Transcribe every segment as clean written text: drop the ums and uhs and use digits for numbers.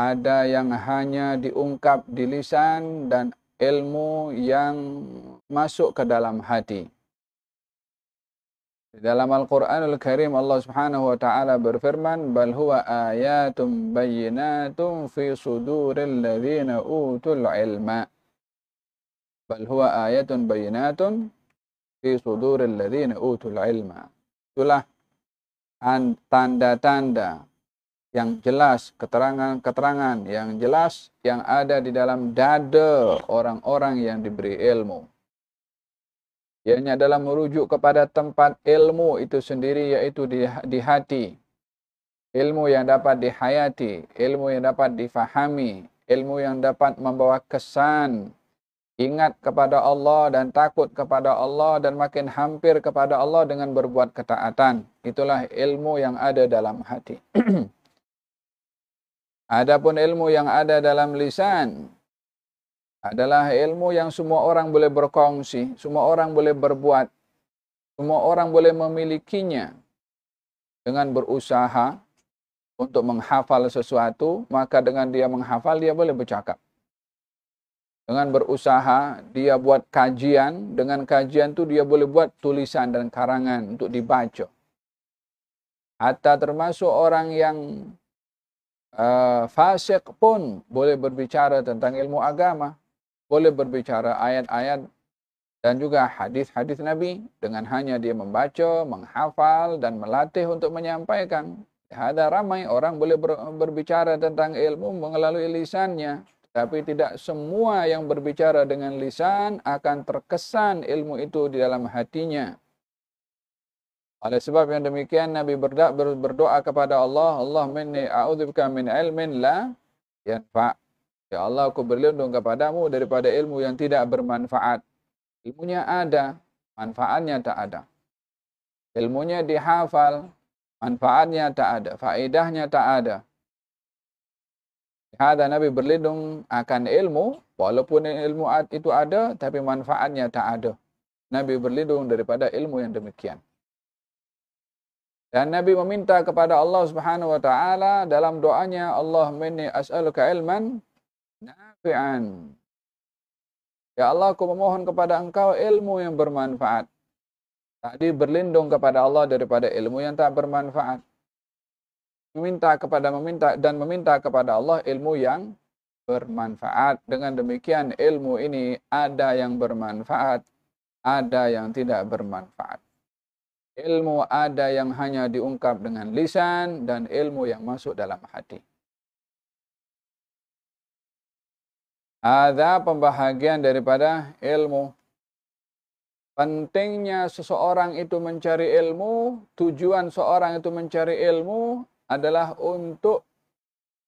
ada yang hanya diungkap di lisan, dan ilmu yang masuk ke dalam hati. Di dalam Al-Quranul Karim Allah Subhanahu wa taala berfirman, "Bal huwa ayatum bayyinatum fi suduril ladzina utul ilma." Bal huwa ayatun bayyinatun fi suduril ladzina utul ilma. Itulah tanda-tanda yang jelas, keterangan-keterangan yang jelas yang ada di dalam dada orang-orang yang diberi ilmu. Ianya adalah merujuk kepada tempat ilmu itu sendiri, yaitu di hati. Ilmu yang dapat dihayati, ilmu yang dapat difahami, ilmu yang dapat membawa kesan ingat kepada Allah dan takut kepada Allah dan makin hampir kepada Allah dengan berbuat ketaatan. Itulah ilmu yang ada dalam hati. Adapun ilmu yang ada dalam lisan adalah ilmu yang semua orang boleh berkongsi, semua orang boleh berbuat, semua orang boleh memilikinya. Dengan berusaha untuk menghafal sesuatu, maka dengan dia menghafal, dia boleh bercakap. Dengan berusaha, dia buat kajian, dengan kajian itu dia boleh buat tulisan dan karangan untuk dibaca. Hatta termasuk orang yang fasik pun boleh berbicara tentang ilmu agama, boleh berbicara ayat-ayat dan juga hadis-hadis Nabi dengan hanya dia membaca, menghafal dan melatih untuk menyampaikan. Ada ramai orang boleh berbicara tentang ilmu melalui lisannya, tapi tidak semua yang berbicara dengan lisan akan terkesan ilmu itu di dalam hatinya. Oleh sebab yang demikian Nabi berdoa kepada Allah, Allahumma inni a'udzubika min ilmin la yanfa'. Ya Allah, aku berlindung kepadamu daripada ilmu yang tidak bermanfaat. Ilmunya ada, manfaatnya tak ada. Ilmunya dihafal, manfaatnya tak ada, faedahnya tak ada. Hadza Nabi berlindung akan ilmu, walaupun ilmu itu ada, tapi manfaatnya tak ada. Nabi berlindung daripada ilmu yang demikian. Dan Nabi meminta kepada Allah Subhanahu wa taala dalam doanya, Allahumma inni as'aluka ilman nafi'an. Ya Allah, aku memohon kepada Engkau ilmu yang bermanfaat. Tadi berlindung kepada Allah daripada ilmu yang tak bermanfaat. Meminta kepada Allah ilmu yang bermanfaat. Dengan demikian ilmu ini ada yang bermanfaat, ada yang tidak bermanfaat. Ilmu ada yang hanya diungkap dengan lisan dan ilmu yang masuk dalam hati. Ada pembahagian daripada ilmu. Pentingnya seseorang itu mencari ilmu, tujuan seorang itu mencari ilmu adalah untuk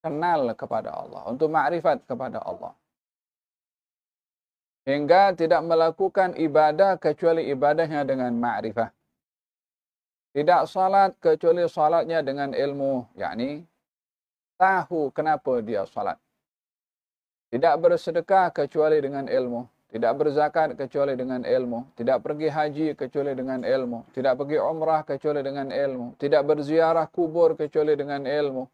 kenal kepada Allah, untuk ma'rifat kepada Allah. Hingga tidak melakukan ibadah kecuali ibadahnya dengan ma'rifah. Tidak salat kecuali salatnya dengan ilmu, yakni tahu kenapa dia salat. Tidak bersedekah kecuali dengan ilmu. Tidak berzakat kecuali dengan ilmu. Tidak pergi haji kecuali dengan ilmu. Tidak pergi umrah kecuali dengan ilmu. Tidak berziarah kubur kecuali dengan ilmu.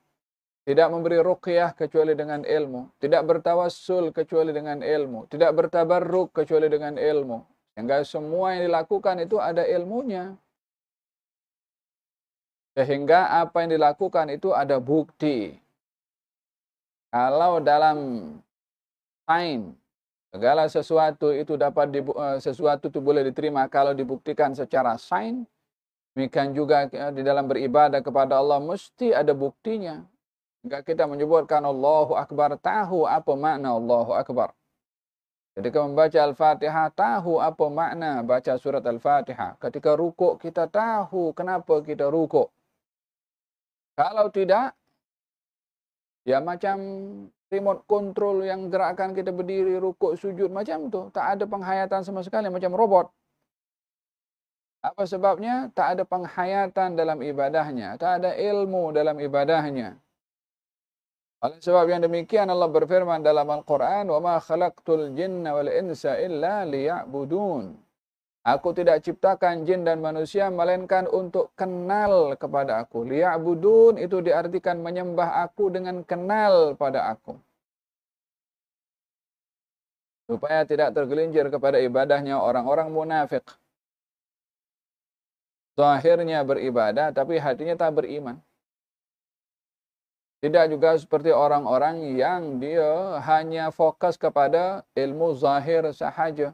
Tidak memberi ruqyah kecuali dengan ilmu. Tidak bertawassul kecuali dengan ilmu. Tidak bertabarruk kecuali dengan ilmu. Sehingga semua yang dilakukan itu ada ilmunya. Sehingga apa yang dilakukan itu ada bukti. Kalau dalam sains, segala sesuatu itu sesuatu itu boleh diterima kalau dibuktikan secara sains. Demikian juga di dalam beribadah kepada Allah mesti ada buktinya. Jika kita menyebutkan Allahu Akbar, tahu apa makna Allahu Akbar. Ketika membaca Al-Fatihah, tahu apa makna baca surat Al-Fatihah. Ketika rukuk, kita tahu kenapa kita rukuk. Kalau tidak, ya macam remote control yang gerakkan kita berdiri, rukuk, sujud, macam tu. Tak ada penghayatan sama sekali, macam robot. Apa sebabnya? Tak ada penghayatan dalam ibadahnya. Tak ada ilmu dalam ibadahnya. Oleh sebab yang demikian Allah berfirman dalam Al-Quran, وَمَا خَلَقْتُ الْجِنَّ وَالْإِنْسَ إِلَّا لِيَعْبُدُونَ. Aku tidak ciptakan jin dan manusia melainkan untuk kenal kepada aku. Liya'budun itu diartikan menyembah aku dengan kenal pada aku. Supaya tidak tergelincir kepada ibadahnya orang-orang munafik. Zahirnya beribadah tapi hatinya tak beriman. Tidak juga seperti orang-orang yang dia hanya fokus kepada ilmu zahir sahaja.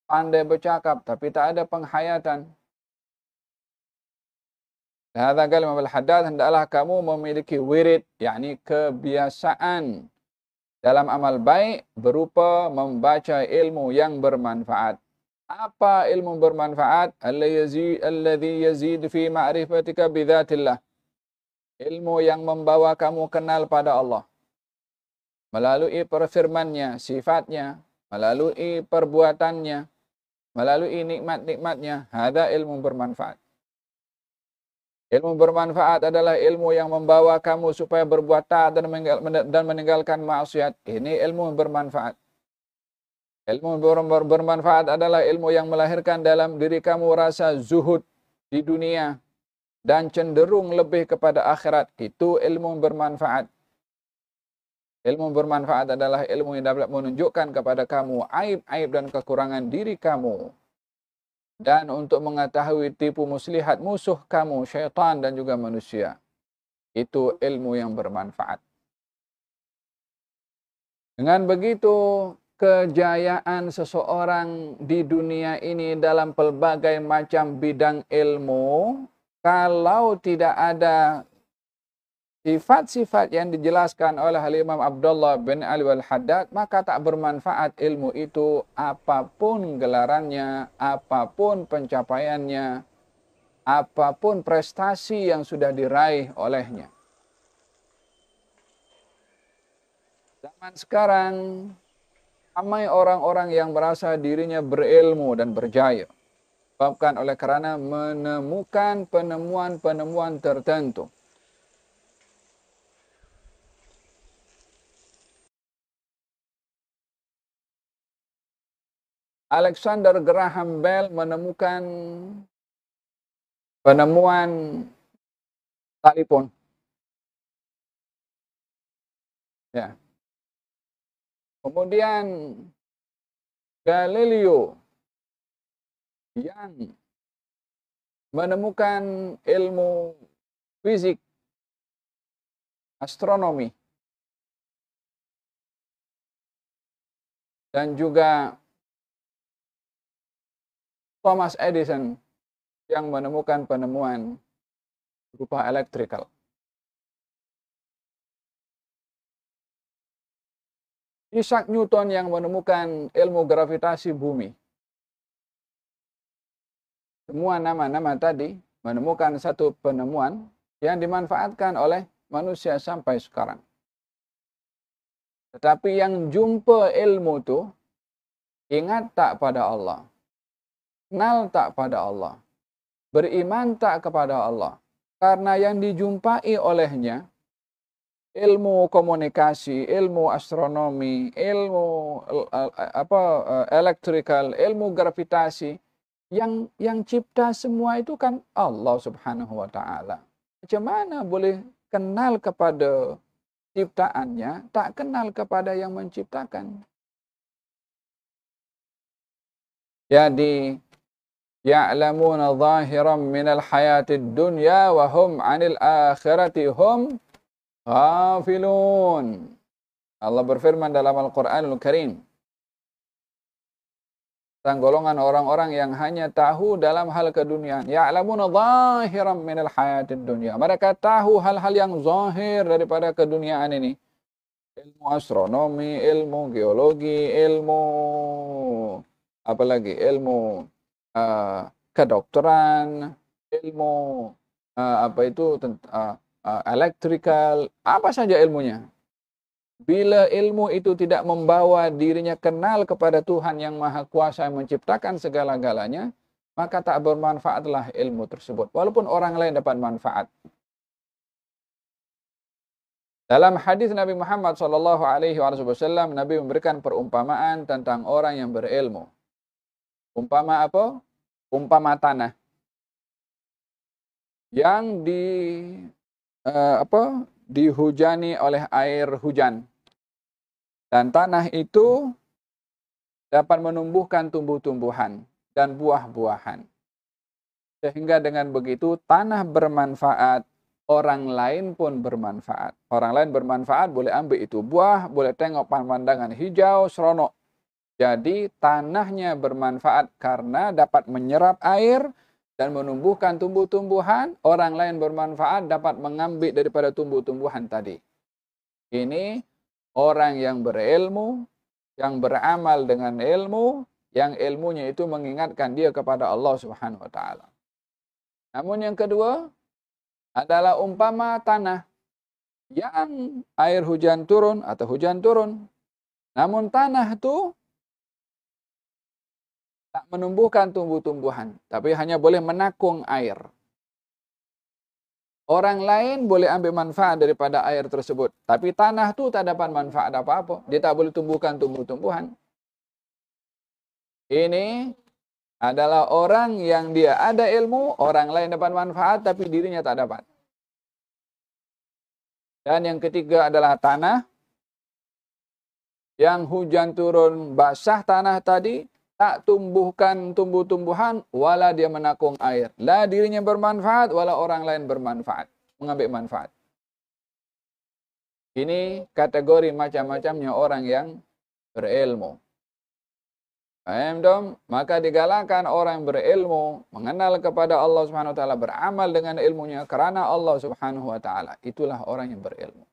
Pandai bercakap tapi tak ada penghayatan. Hadza qala Imam Al-Haddad, hendaklah kamu memiliki wirid, yakni kebiasaan dalam amal baik berupa membaca ilmu yang bermanfaat. Apa ilmu bermanfaat? Alladhi yazid fi ma'rifatika bidzatillah. Ilmu yang membawa kamu kenal pada Allah. Melalui perfirmannya, sifatnya, melalui perbuatannya, melalui nikmat-nikmatnya. Hadza ilmu bermanfaat. Ilmu bermanfaat adalah ilmu yang membawa kamu supaya berbuat taat dan meninggalkan maksiat. Ini ilmu bermanfaat. Ilmu bermanfaat adalah ilmu yang melahirkan dalam diri kamu rasa zuhud di dunia dan cenderung lebih kepada akhirat. Itu ilmu bermanfaat. Ilmu bermanfaat adalah ilmu yang dapat menunjukkan kepada kamu aib-aib dan kekurangan diri kamu. Dan untuk mengetahui tipu muslihat musuh kamu, syaitan dan juga manusia. Itu ilmu yang bermanfaat. Dengan begitu, kejayaan seseorang di dunia ini dalam pelbagai macam bidang ilmu, kalau tidak ada sifat-sifat yang dijelaskan oleh Imam Abdullah bin Ali Al-Haddad, maka tak bermanfaat ilmu itu apapun gelarannya, apapun pencapaiannya, apapun prestasi yang sudah diraih olehnya. Zaman sekarang, ramai orang-orang yang merasa dirinya berilmu dan berjaya. Sebabkan oleh karena menemukan penemuan-penemuan tertentu. Alexander Graham Bell menemukan penemuan telepon. Ya. Kemudian Galileo yang menemukan ilmu fisik, astronomi, dan juga Thomas Edison yang menemukan penemuan berupa elektrikal. Isaac Newton yang menemukan ilmu gravitasi bumi. Semua nama-nama tadi menemukan satu penemuan yang dimanfaatkan oleh manusia sampai sekarang. Tetapi yang jumpa ilmu itu, ingat tak pada Allah. Kenal tak pada Allah. Beriman tak kepada Allah. Karena yang dijumpai olehnya, ilmu komunikasi, ilmu astronomi, ilmu elektrikal, ilmu gravitasi, yang cipta semua itu kan Allah Subhanahu wa taala. Macam mana boleh kenal kepada ciptaannya, tak kenal kepada yang menciptakan? Jadi ya'lamuna zahiran minal hayatid dunya wa hum 'anil akhirati hum ghafilun. Allah berfirman dalam Al-Qur'anul Karim tentang golongan orang-orang yang hanya tahu dalam hal keduniaan. Ya'lamuna zahiran minal hayatid dunya. Mereka tahu hal-hal yang zahir daripada keduniaan ini. Ilmu astronomi, ilmu geologi, ilmu apalagi ilmu kedokteran, ilmu elektrikal, apa saja ilmunya. Bila ilmu itu tidak membawa dirinya kenal kepada Tuhan yang Maha Kuasa yang menciptakan segala-galanya, maka tak bermanfaatlah ilmu tersebut. Walaupun orang lain dapat manfaat. Dalam hadis Nabi Muhammad SAW, Nabi memberikan perumpamaan tentang orang yang berilmu. Umpama apa? Umpama tanah yang dihujani oleh air hujan. Dan tanah itu dapat menumbuhkan tumbuh-tumbuhan dan buah-buahan. Sehingga dengan begitu tanah bermanfaat, orang lain pun bermanfaat. Orang lain bermanfaat, boleh ambil itu buah, boleh tengok pemandangan hijau, seronok. Jadi tanahnya bermanfaat karena dapat menyerap air dan menumbuhkan tumbuh-tumbuhan. Orang lain bermanfaat dapat mengambil daripada tumbuh-tumbuhan tadi. Ini orang yang berilmu, yang beramal dengan ilmu, yang ilmunya itu mengingatkan dia kepada Allah Subhanahu wa taala. Namun yang kedua adalah umpama tanah yang air hujan turun atau hujan turun. Namun tanah itu tak menumbuhkan tumbuh-tumbuhan, tapi hanya boleh menakung air. Orang lain boleh ambil manfaat daripada air tersebut, tapi tanah itu tak dapat manfaat apa-apa. Dia tak boleh tumbuhkan tumbuh-tumbuhan. Ini adalah orang yang dia ada ilmu, orang lain dapat manfaat, tapi dirinya tak dapat. Dan yang ketiga adalah tanah, yang hujan turun basah tanah tadi, tak tumbuhkan tumbuh-tumbuhan, wala dia menakung air. Lah dirinya bermanfaat, wala orang lain bermanfaat, mengambil manfaat. Ini kategori macam-macamnya orang yang berilmu. Paham dong? Maka digalakkan orang yang berilmu, mengenal kepada Allah Subhanahu wa taala, beramal dengan ilmunya karena Allah Subhanahu wa taala. Itulah orang yang berilmu.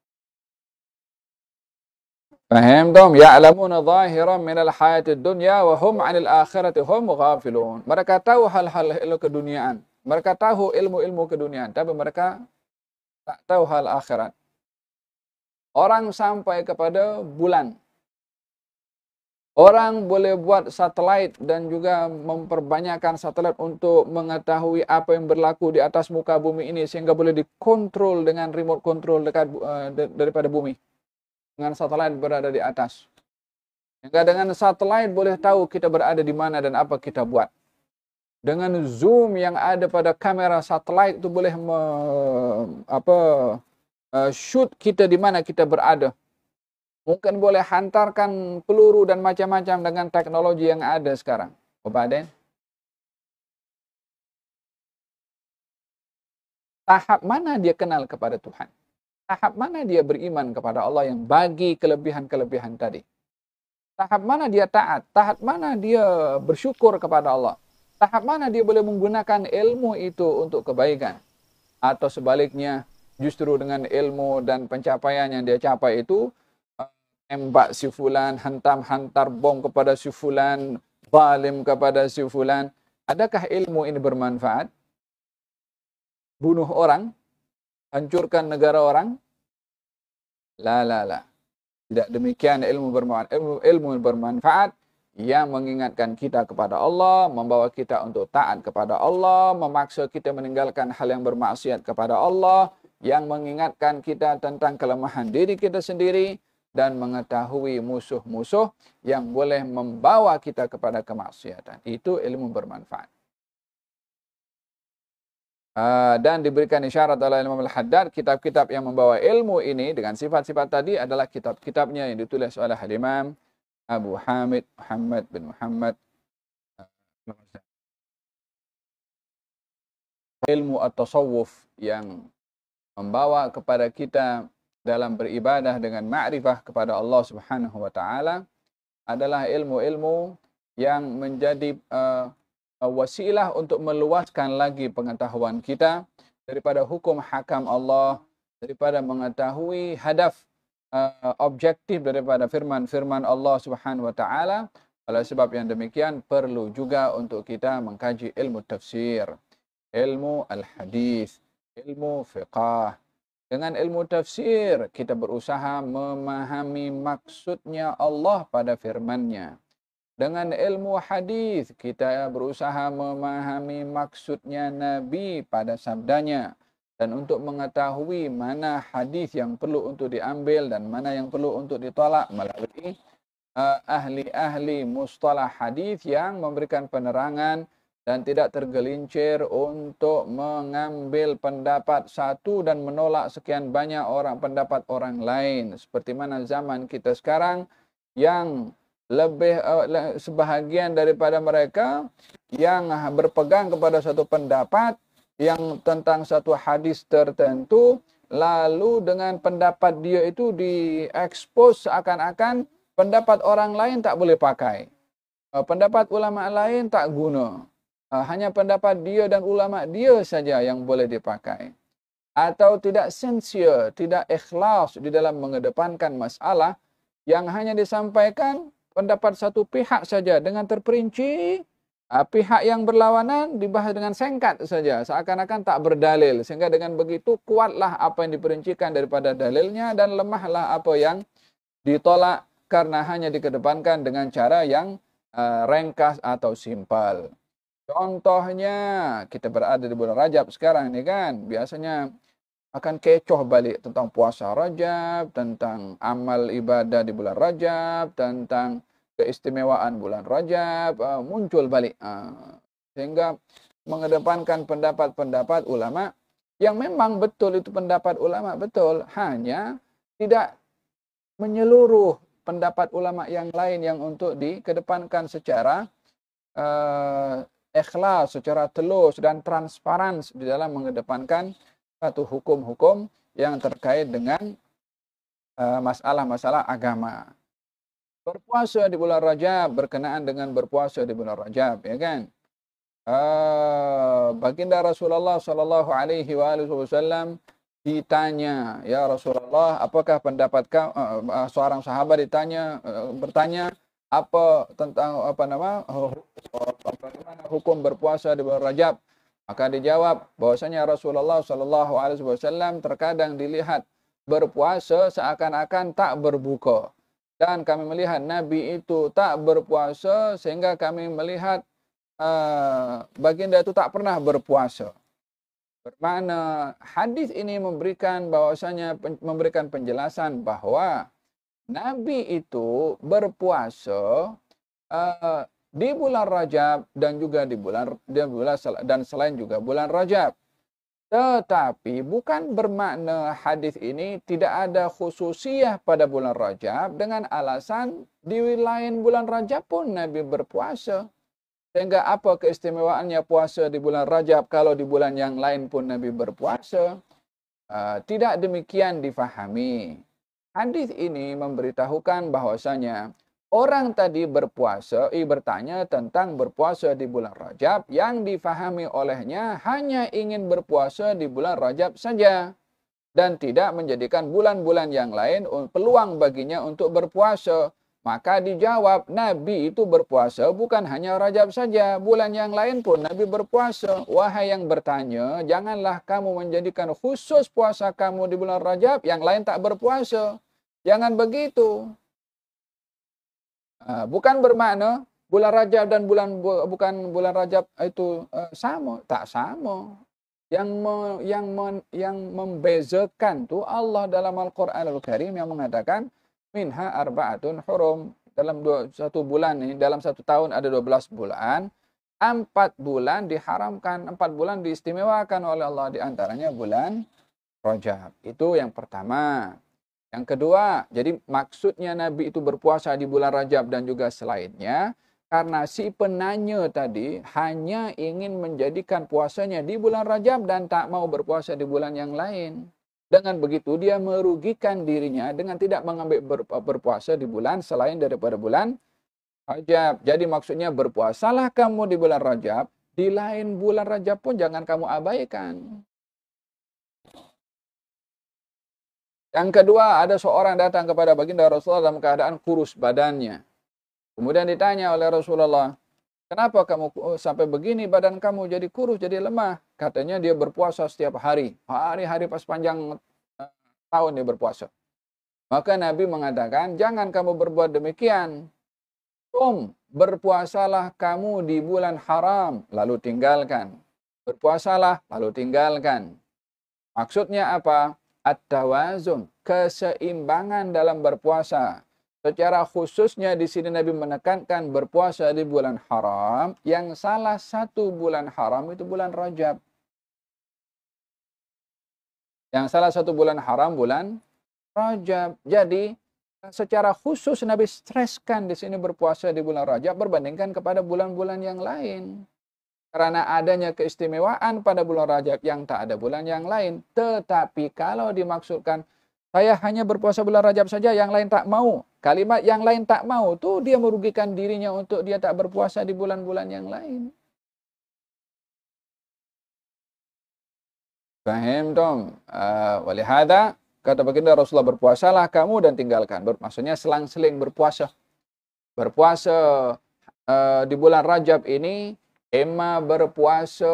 Faham dong? Ya'lamuna zahiran minal hayatid dunya wa hum 'anil akhirati hum ghafilun. Mereka tahu hal-hal ilmu keduniaan. Mereka tahu ilmu-ilmu keduniaan, tapi mereka tak tahu hal akhirat. Orang sampai kepada bulan. Orang boleh buat satelit dan juga memperbanyakkan satelit untuk mengetahui apa yang berlaku di atas muka bumi ini sehingga boleh dikontrol dengan remote control dekat daripada bumi. Dengan satelit berada di atas. Sehingga dengan satelit boleh tahu kita berada di mana dan apa kita buat. Dengan zoom yang ada pada kamera satelit itu boleh shoot kita di mana kita berada. Mungkin boleh hantarkan peluru dan macam-macam dengan teknologi yang ada sekarang. Kemudian tahap mana dia kenal kepada Tuhan? Tahap mana dia beriman kepada Allah yang bagi kelebihan-kelebihan tadi? Tahap mana dia taat? Tahap mana dia bersyukur kepada Allah? Tahap mana dia boleh menggunakan ilmu itu untuk kebaikan? Atau sebaliknya, justru dengan ilmu dan pencapaian yang dia capai itu, tembak si fulan, hantar bom kepada si fulan, zalim kepada si fulan. Adakah ilmu ini bermanfaat? Bunuh orang? Hancurkan negara orang? La. Tidak demikian ilmu bermanfaat. Ilmu bermanfaat yang mengingatkan kita kepada Allah, membawa kita untuk taat kepada Allah, memaksa kita meninggalkan hal yang bermaksiat kepada Allah, yang mengingatkan kita tentang kelemahan diri kita sendiri, dan mengetahui musuh-musuh yang boleh membawa kita kepada kemaksiatan. Itu ilmu bermanfaat. Dan diberikan isyarat oleh Imam Al-Haddad, kitab-kitab yang membawa ilmu ini dengan sifat-sifat tadi adalah kitab-kitabnya yang ditulis oleh Imam Abu Hamid Muhammad bin Muhammad. Ilmu at-tasawuf yang membawa kepada kita dalam beribadah dengan ma'rifah kepada Allah Subhanahu wa taala adalah ilmu-ilmu yang menjadi wasilah untuk meluaskan lagi pengetahuan kita daripada hukum hakam Allah, daripada mengetahui hadaf objektif daripada firman-firman Allah Subhanahu wa taala. Oleh sebab yang demikian perlu juga untuk kita mengkaji ilmu tafsir, ilmu al-hadis, ilmu fiqh. Dengan ilmu tafsir kita berusaha memahami maksudnya Allah pada firman-Nya. Dengan ilmu hadis kita berusaha memahami maksudnya Nabi pada sabdanya, dan untuk mengetahui mana hadis yang perlu untuk diambil dan mana yang perlu untuk ditolak melalui ahli-ahli mustalah hadis yang memberikan penerangan dan tidak tergelincir untuk mengambil pendapat satu dan menolak sekian banyak pendapat orang lain. Seperti mana zaman kita sekarang yang sebahagian daripada mereka yang berpegang kepada satu pendapat yang tentang satu hadis tertentu, lalu dengan pendapat dia itu diekspos seakan-akan pendapat orang lain tak boleh pakai. Pendapat ulama lain tak guna. Hanya pendapat dia dan ulama dia saja yang boleh dipakai. Atau tidak sincere, tidak ikhlas di dalam mengedepankan masalah yang hanya disampaikan pendapat satu pihak saja dengan terperinci. Pihak yang berlawanan dibahas dengan singkat saja, seakan-akan tak berdalil. Sehingga dengan begitu kuatlah apa yang diperincikan daripada dalilnya dan lemahlah apa yang ditolak karena hanya dikedepankan dengan cara yang ringkas atau simpel. Contohnya, kita berada di bulan Rajab sekarang ini kan, biasanya akan kecoh balik tentang puasa Rajab, tentang amal ibadah di bulan Rajab, tentang keistimewaan bulan Rajab, muncul balik. Sehingga mengedepankan pendapat-pendapat ulama, yang memang betul itu pendapat ulama betul, hanya tidak menyeluruh pendapat ulama yang lain yang untuk dikedepankan secara ikhlas, secara telus dan transparan di dalam mengedepankan satu hukum-hukum yang terkait dengan masalah-masalah agama. Berpuasa di bulan Rajab berkenaan dengan berpuasa di bulan Rajab, ya kan? Baginda Rasulullah Shallallahu Alaihi Wasallam ditanya, ya Rasulullah, apakah pendapat kau? Seorang sahabat bertanya, apa tentang bagaimana hukum berpuasa di bulan Rajab? Maka dijawab bahwasanya Rasulullah Shallallahu Alaihi Wasallam terkadang dilihat berpuasa seakan-akan tak berbuka, dan kami melihat Nabi itu tak berpuasa sehingga kami melihat baginda itu tak pernah berpuasa. Bermakna hadis ini memberikan penjelasan bahwa Nabi itu berpuasa di bulan Rajab dan juga di bulan dan selain juga bulan Rajab. Tetapi bukan bermakna hadis ini tidak ada khususiyah pada bulan Rajab dengan alasan di lain bulan Rajab pun Nabi berpuasa. Sehingga apa keistimewaannya puasa di bulan Rajab kalau di bulan yang lain pun Nabi berpuasa? Tidak demikian difahami. Hadis ini memberitahukan bahwasanya orang tadi bertanya tentang berpuasa di bulan Rajab, yang difahami olehnya hanya ingin berpuasa di bulan Rajab saja dan tidak menjadikan bulan-bulan yang lain peluang baginya untuk berpuasa. Maka dijawab, Nabi itu berpuasa bukan hanya Rajab saja, bulan yang lain pun Nabi berpuasa. Wahai yang bertanya, janganlah kamu menjadikan khusus puasa kamu di bulan Rajab, yang lain tak berpuasa. Jangan begitu. Bukan bermakna bulan Rajab dan bukan bulan Rajab itu sama, tak sama. Yang membezakan tuh Allah dalam Al-Qur'anul Karim yang mengatakan minha arba'atun hurum. Dalam satu bulan ini, dalam satu tahun ada 12 bulan. 4 bulan diharamkan, 4 bulan diistimewakan oleh Allah, diantaranya bulan Rajab. Itu yang pertama. Yang kedua, jadi maksudnya Nabi itu berpuasa di bulan Rajab dan juga selainnya, karena si penanya tadi hanya ingin menjadikan puasanya di bulan Rajab dan tak mau berpuasa di bulan yang lain. Dengan begitu dia merugikan dirinya dengan tidak mengambil berpuasa di bulan selain daripada bulan Rajab. Jadi maksudnya berpuasalah kamu di bulan Rajab, di lain bulan Rajab pun jangan kamu abaikan. Yang kedua, ada seorang datang kepada baginda Rasulullah dalam keadaan kurus badannya. Kemudian ditanya oleh Rasulullah, kenapa kamu sampai begini badan kamu jadi kurus, jadi lemah? Katanya dia berpuasa setiap hari. Hari-hari pas panjang tahun dia berpuasa. Maka Nabi mengatakan, jangan kamu berbuat demikian. Berpuasalah kamu di bulan haram, lalu tinggalkan. Berpuasalah, lalu tinggalkan. Maksudnya apa? At-tawazun, keseimbangan dalam berpuasa. Secara khususnya di sini Nabi menekankan berpuasa di bulan haram, yang salah satu bulan haram itu bulan Rajab. Yang salah satu bulan haram bulan Rajab. Jadi secara khusus Nabi streskan di sini berpuasa di bulan Rajab berbandingkan kepada bulan-bulan yang lain. Karena adanya keistimewaan pada bulan Rajab yang tak ada bulan yang lain. Tetapi kalau dimaksudkan saya hanya berpuasa bulan Rajab saja, yang lain tak mau. Kalimat yang lain tak mau tuh dia merugikan dirinya untuk dia tak berpuasa di bulan-bulan yang lain. Fahim dong? Walihada kata baginda Rasulullah, berpuasalah kamu dan tinggalkan. Maksudnya selang-seling berpuasa. Berpuasa di bulan Rajab ini emma berpuasa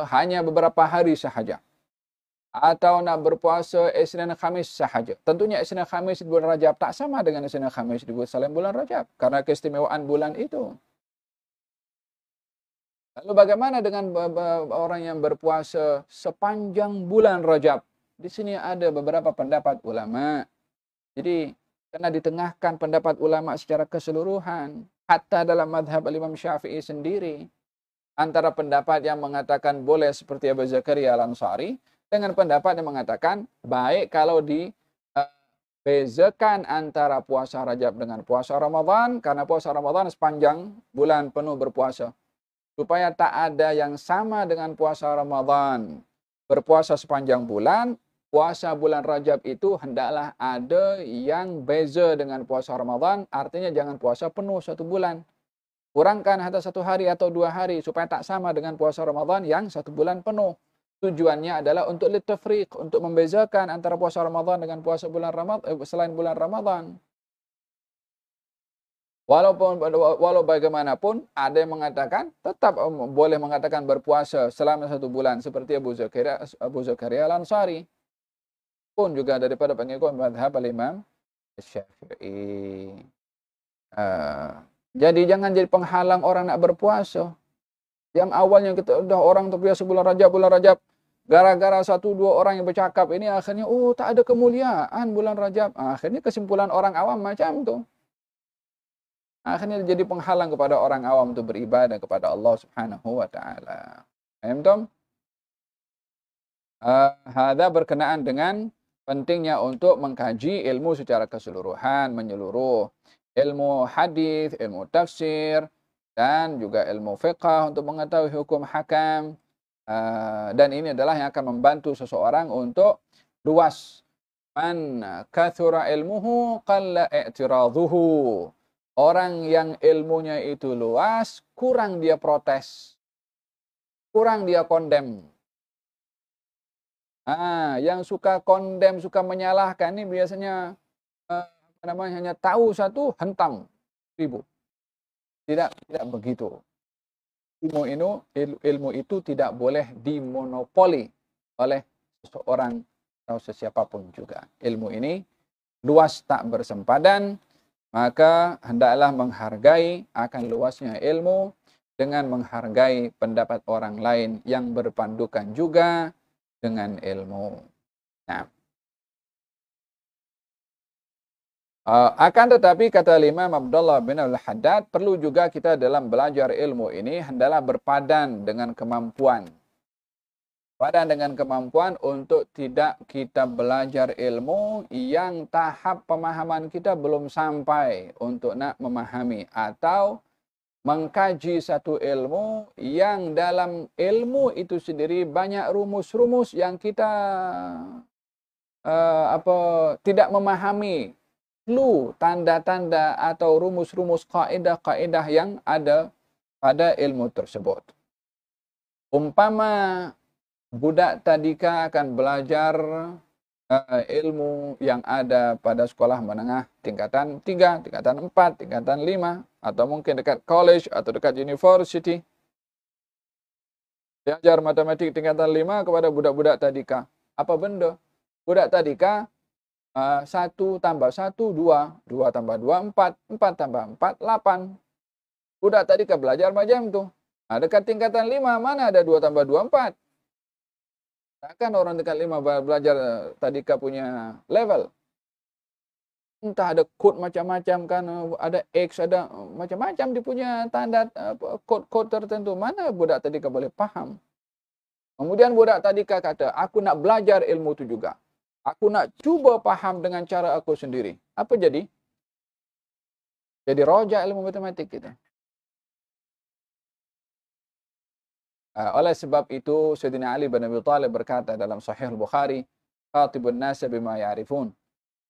hanya beberapa hari sahaja. Atau nak berpuasa Isnin Khamis sahaja. Tentunya Isnin Khamis di bulan Rajab tak sama dengan Isnin Khamis di bulan Rajab. Karena keistimewaan bulan itu. Lalu bagaimana dengan orang yang berpuasa sepanjang bulan Rajab? Di sini ada beberapa pendapat ulama. Jadi, karena ditengahkan pendapat ulama secara keseluruhan. Hatta dalam madhab Imam Syafi'i sendiri. Antara pendapat yang mengatakan boleh seperti Abu Zakaria Al-Ansari, dengan pendapat yang mengatakan baik kalau dibezakan antara puasa Rajab dengan puasa Ramadan, karena puasa Ramadan sepanjang bulan penuh berpuasa. Supaya tak ada yang sama dengan puasa Ramadan. Berpuasa sepanjang bulan, puasa bulan Rajab itu hendaklah ada yang beza dengan puasa Ramadan, artinya jangan puasa penuh 1 bulan. Kurangkan hanya 1 hari atau 2 hari supaya tak sama dengan puasa Ramadan yang 1 bulan penuh. Tujuannya adalah untuk litafriq, untuk membezakan antara puasa Ramadan dengan puasa bulan Ramadan selain bulan Ramadan. Walau bagaimanapun ada yang mengatakan tetap boleh mengatakan berpuasa selama 1 bulan seperti Abu Zakaria Al-Ansari. Pun juga daripada pengikut mazhab Imam Syafi'i. Jadi jangan jadi penghalang orang nak berpuasa. Yang awalnya kita udah orang terbiasa bulan Rajab, gara-gara 1-2 orang yang bercakap ini akhirnya tak ada kemuliaan bulan Rajab. Akhirnya kesimpulan orang awam macam tu. Akhirnya jadi penghalang kepada orang awam untuk beribadah kepada Allah Subhanahu wa taala. Paham tom? Hadza berkenaan dengan pentingnya untuk mengkaji ilmu secara keseluruhan, menyeluruh. Ilmu hadis, ilmu tafsir, dan juga ilmu fiqh untuk mengetahui hukum hakam. Dan ini adalah yang akan membantu seseorang untuk luas. Man kathura ilmuhu qalla i'tiradhuhu. Orang yang ilmunya itu luas, kurang dia protes. Kurang dia kondem. Yang suka kondem, suka menyalahkan ini biasanya hanya tahu 1, hentam 1000. Tidak begitu. Ilmu itu tidak boleh dimonopoli oleh seseorang atau sesiapapun juga. Ilmu ini luas tak bersempadan, maka hendaklah menghargai akan luasnya ilmu dengan menghargai pendapat orang lain yang berpandukan juga dengan ilmu. Nah, akan tetapi kata Imam Abdullah bin Al-Haddad, perlu juga kita dalam belajar ilmu ini hendaklah berpadan dengan kemampuan. Padan dengan kemampuan untuk tidak kita belajar ilmu yang tahap pemahaman kita belum sampai untuk nak memahami. Atau mengkaji satu ilmu yang dalam ilmu itu sendiri banyak rumus-rumus yang kita tidak memahami. Clue, tanda-tanda atau rumus-rumus kaidah-kaidah yang ada pada ilmu tersebut. Umpama budak tadika akan belajar ilmu yang ada pada sekolah menengah tingkatan 3, tingkatan 4, tingkatan 5, atau mungkin dekat college atau dekat university. Belajar matematik tingkatan 5 kepada budak-budak tadika. Apa benda? Budak tadika 1 tambah 1, 2. 2 tambah 2, 4. 4 tambah 4, 8. Budak tadika belajar macam tu. Dekat tingkatan 5, mana ada 2 tambah 2, 4. Takkan orang dekat 5 belajar tadika punya level. Entah ada kod macam-macam kan, ada X, ada macam-macam dia punya tanda kod-kod tertentu. Mana budak tadika boleh faham? Kemudian budak tadika kata, aku nak belajar ilmu itu juga. Aku nak cuba faham dengan cara aku sendiri. Apa jadi? Jadi rojak ilmu matematik kita. Oleh sebab itu, Sayyidina Ali bin Abi Thalib berkata dalam Sahih Al-Bukhari, "Khatibun nasa bima ya'rifun.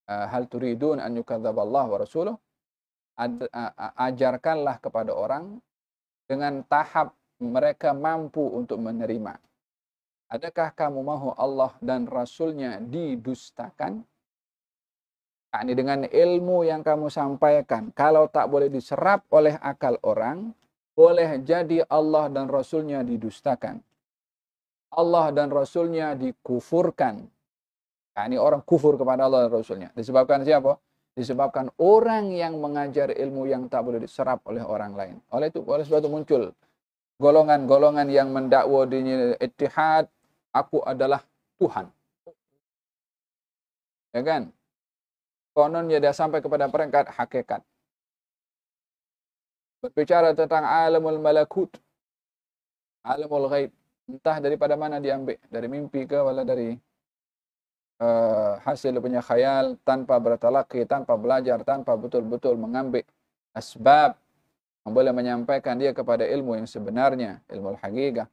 Hal turidun an yukadzdzaba wa rasuluh?" Ajarkanlah kepada orang dengan tahap mereka mampu untuk menerima. Adakah kamu mahu Allah dan Rasulnya didustakan? Ini dengan ilmu yang kamu sampaikan, kalau tak boleh diserap oleh akal orang, boleh jadi Allah dan Rasulnya didustakan. Allah dan Rasulnya dikufurkan. Ini orang kufur kepada Allah dan Rasulnya. Disebabkan siapa? Disebabkan orang yang mengajar ilmu yang tak boleh diserap oleh orang lain. Oleh sebab itu muncul golongan-golongan yang mendakwa dirinya ittihad, aku adalah Tuhan. Ya kan? Kononnya dia sampai kepada peringkat hakikat. Berbicara tentang alamul malakut, alamul ghaib. Entah daripada mana diambil. Dari mimpi ke, wala dari hasil punya khayal, tanpa bertalaki, tanpa belajar, tanpa betul-betul mengambil asbab yang boleh menyampaikan dia kepada ilmu yang sebenarnya, ilmu al-haqiqah.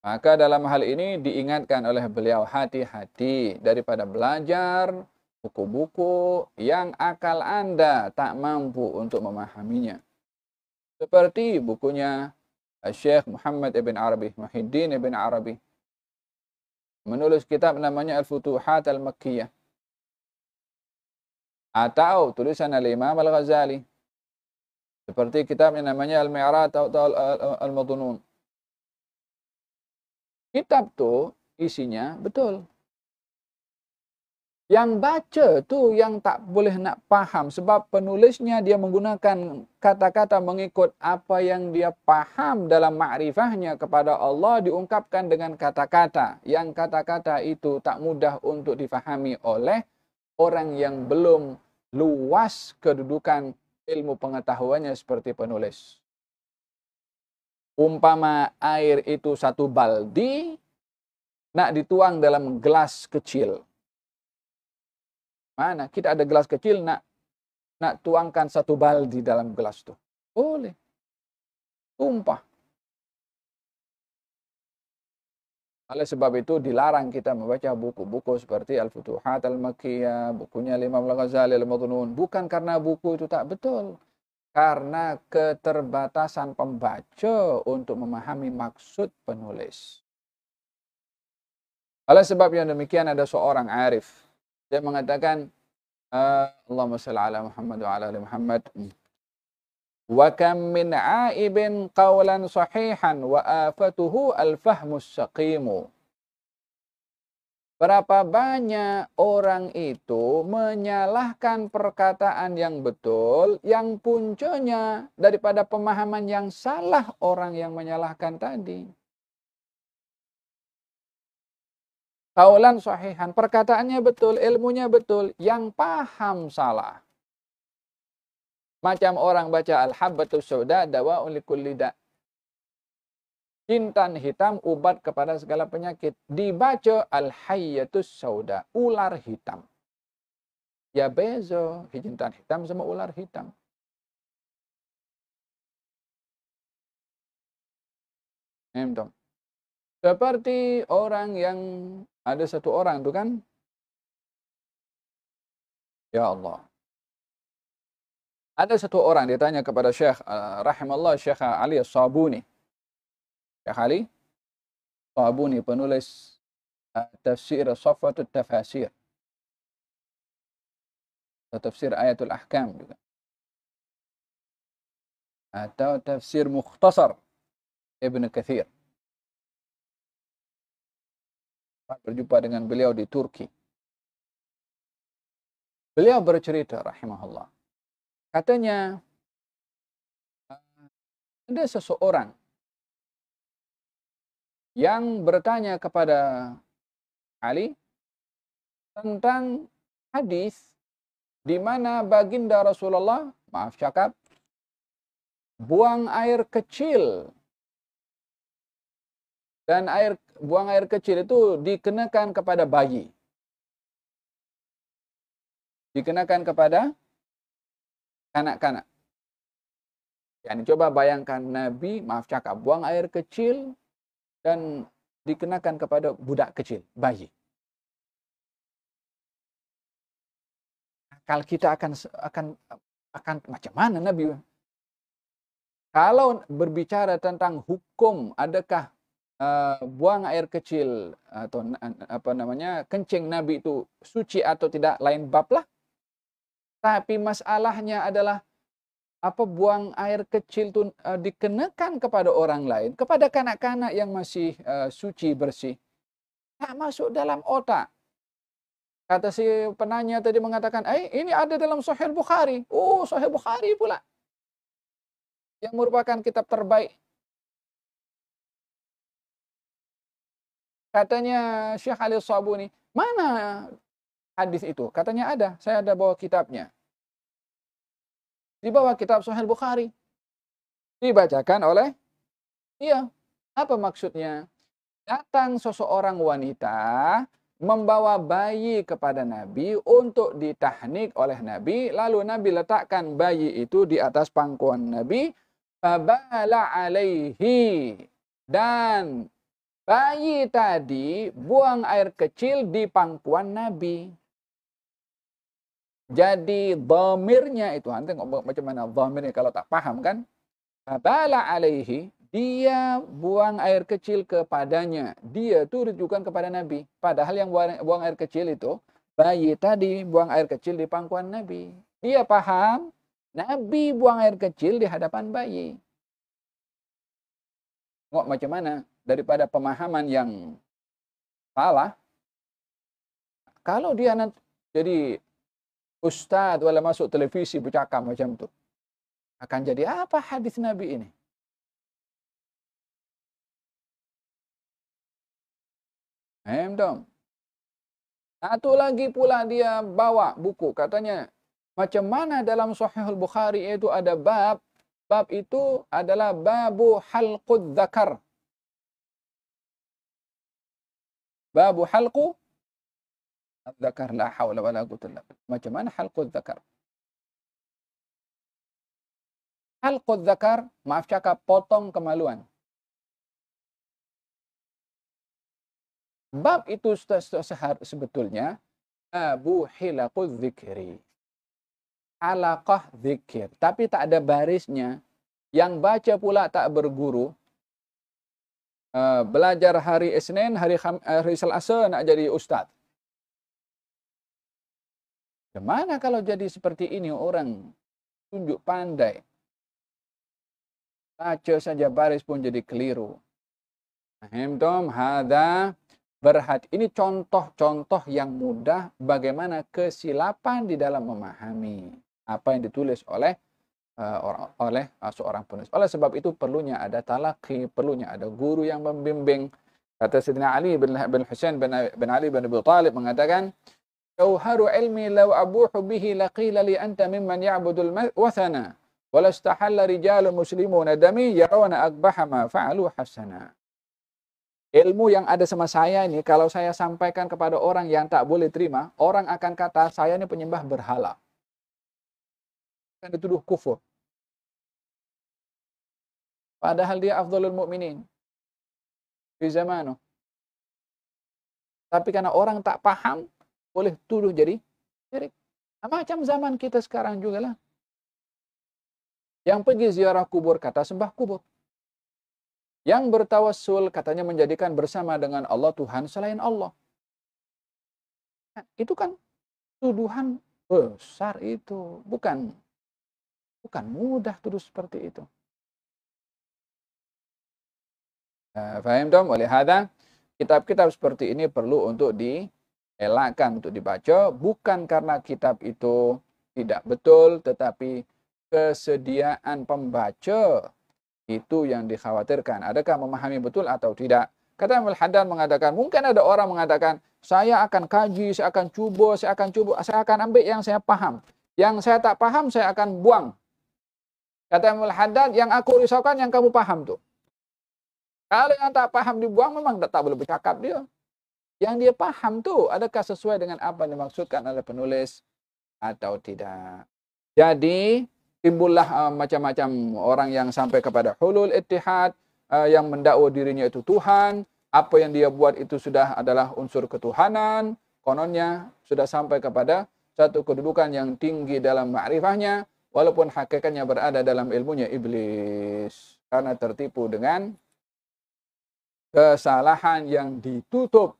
Maka dalam hal ini diingatkan oleh beliau, hati-hati daripada belajar buku-buku yang akal Anda tak mampu untuk memahaminya. Seperti bukunya Syekh Muhammad ibn Arabi, Muhyiddin ibn Arabi, menulis kitab namanya Al-Futuhat Al-Makkiyah. Atau tulisan Al-Imam Al-Ghazali. Seperti kitab yang namanya Al-Mi'raj atau Al-Madunun. Kitab tu isinya betul. Yang baca tu yang tak boleh nak faham sebab penulisnya dia menggunakan kata-kata mengikut apa yang dia faham dalam makrifahnya kepada Allah, diungkapkan dengan kata-kata yang kata-kata itu tak mudah untuk difahami oleh orang yang belum luas kedudukan ilmu pengetahuannya seperti penulis. Umpama air itu satu baldi nak dituang dalam gelas kecil. Mana kita ada gelas kecil nak tuangkan satu baldi dalam gelas itu. Boleh. Tumpah. Oleh sebab itu dilarang kita membaca buku-buku seperti Al-Futuhat Al-Makkiyah, bukunya Imam Al-Ghazali Al-Madunun. Bukan karena buku itu tak betul. Karena keterbatasan pembaca untuk memahami maksud penulis. Oleh sebab yang demikian ada seorang arif. Dia mengatakan, Allahumma salli ala Muhammad wa ala ali Muhammad. Wa kam min aibin qawlan sahihan wa afatuhu al-fahmus saqimu. Berapa banyak orang itu menyalahkan perkataan yang betul, yang puncanya daripada pemahaman yang salah orang yang menyalahkan tadi. Qaulan sahihan, perkataannya betul, ilmunya betul, yang paham salah. Macam orang baca Al-Habbatus Sauda dawa'un likulli da'. Jintan hitam ubat kepada segala penyakit. Dibaca Al-Hayyatus Sauda, ular hitam. Ya beza jintan hitam sama ular hitam. Seperti orang yang ada satu orang itu kan, ya Allah. Ada satu orang dia tanya kepada Syekh rahimallahu Syekh Ali As-Sabuni. Syekh Ali Sabuni penulis tafsir Safwatut Tafasir. Tafsir Ayatul Ahkam juga. Atau tafsir Mukhtasar Ibn Kathir. Berjumpa dengan beliau di Turki. Beliau bercerita rahimahullah. Katanya ada seseorang yang bertanya kepada Ali tentang hadis di mana baginda Rasulullah, maaf cakap, buang air kecil. Dan buang air kecil itu dikenakan kepada bayi. Dikenakan kepada kanak-kanak. Yani coba bayangkan Nabi, maaf cakap, buang air kecil dan dikenakan kepada budak kecil, bayi. Akal kita akan macam mana Nabi? Kalau berbicara tentang hukum, adakah buang air kecil atau kencing Nabi itu suci atau tidak, lain bab lah. Tapi masalahnya adalah buang air kecil itu dikenakan kepada orang lain, kepada kanak-kanak yang masih suci bersih, tak masuk dalam otak. Kata si penanya tadi mengatakan, ini ada dalam Sahih Bukhari. Oh, Sahih Bukhari pula, yang merupakan kitab terbaik. Katanya Syekh Ali Sabuni, mana hadis itu? Katanya ada, saya ada bawa kitabnya. Di bawah kitab Sahih Bukhari. Dibacakan oleh, apa maksudnya? Datang seseorang wanita membawa bayi kepada Nabi untuk ditahnik oleh Nabi, lalu Nabi letakkan bayi itu di atas pangkuan Nabi, fabala alaihi, dan bayi tadi buang air kecil di pangkuan Nabi. Jadi dhamirnya itu, nanti macam mana dhamirnya kalau tak paham kan? Fabala alaihi, dia buang air kecil kepadanya. Dia itu ditujukan kepada Nabi. Padahal yang buang air kecil itu, bayi tadi buang air kecil di pangkuan Nabi. Dia paham, Nabi buang air kecil di hadapan bayi. Macam mana? Daripada pemahaman yang salah, kalau dia nanti jadi ustadz wala masuk televisi bercakap macam itu, akan jadi apa hadis Nabi ini? Dong. Satu lagi pula dia bawa buku, katanya macam mana dalam Sahih Bukhari itu ada bab itu adalah babu halqud dzakar. Babu halqu dzakar, la haula wala quwwata illa billah. Macam mana halqud dzakar? Halqud dzakar, maaf cakap, potong kemaluan. Bab itu sebetulnya Abu Hilaqul Zikri, alaqah zikir, tapi tak ada barisnya. Yang baca pula tak berguru. Belajar hari Isnin, hari Selasa nak jadi ustaz. Gimana kalau jadi seperti ini, orang tunjuk pandai, baca saja baris pun jadi keliru. Ini contoh-contoh yang mudah bagaimana kesilapan di dalam memahami apa yang ditulis oleh seorang penulis. Oleh sebab itu perlunya ada talaqi, perlunya ada guru yang membimbing. Kata Sayyidina Ali bin Husain bin Ali bin Abi Thalib mengatakan, "Jauharu ilmi law abuhu bihi laqila li anta mimman ya'budul wathana, wala istahalla rijalun muslimuna dami yarawna akbaha ma fa'alu hasana." Ilmu yang ada sama saya ini, kalau saya sampaikan kepada orang yang tak boleh terima, orang akan kata saya ini penyembah berhala. Akan dituduh kufur. Padahal dia afdhalul mu'minin di zamanu. Tapi karena orang tak paham, boleh tuduh jadi syirik. Macam zaman kita sekarang juga lah. Yang pergi ziarah kubur kata sembah kubur. Yang bertawassul katanya menjadikan bersama dengan Allah Tuhan selain Allah. Nah, itu kan tuduhan besar itu. Bukan mudah tuduh seperti itu. Faham dong? Oleh hadza, kitab-kitab seperti ini perlu untuk dielakkan, untuk dibaca. Bukan karena kitab itu tidak betul, tetapi kesediaan pembaca itu yang dikhawatirkan. Adakah memahami betul atau tidak? Kata Al-Haddad mengatakan, mungkin ada orang mengatakan, saya akan kaji, saya akan cuba, saya akan ambil yang saya paham. Yang saya tak paham, saya akan buang. Kata Imam Al-Haddad, yang aku risaukan yang kamu paham tuh. Kalau yang tak paham dibuang, memang tak boleh bercakap dia. Yang dia paham tuh, adakah sesuai dengan apa yang dimaksudkan oleh penulis atau tidak. Jadi, timbullah macam-macam orang yang sampai kepada hulul ittihad, yang mendakwa dirinya itu Tuhan, apa yang dia buat itu sudah adalah unsur ketuhanan, kononnya sudah sampai kepada satu kedudukan yang tinggi dalam ma'rifahnya, walaupun hakikatnya berada dalam ilmunya iblis. Karena tertipu dengan kesalahan yang ditutup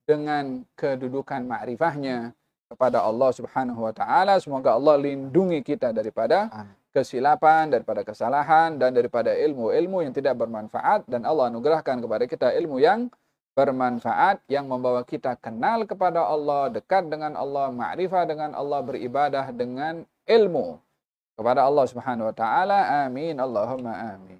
dengan kedudukan ma'rifahnya kepada Allah Subhanahu wa taala. Semoga Allah lindungi kita daripada kesilapan, daripada kesalahan, dan daripada ilmu-ilmu yang tidak bermanfaat, dan Allah anugerahkan kepada kita ilmu yang bermanfaat yang membawa kita kenal kepada Allah, dekat dengan Allah, ma'rifah dengan Allah, beribadah dengan ilmu kepada Allah Subhanahu wa taala. Amin Allahumma amin.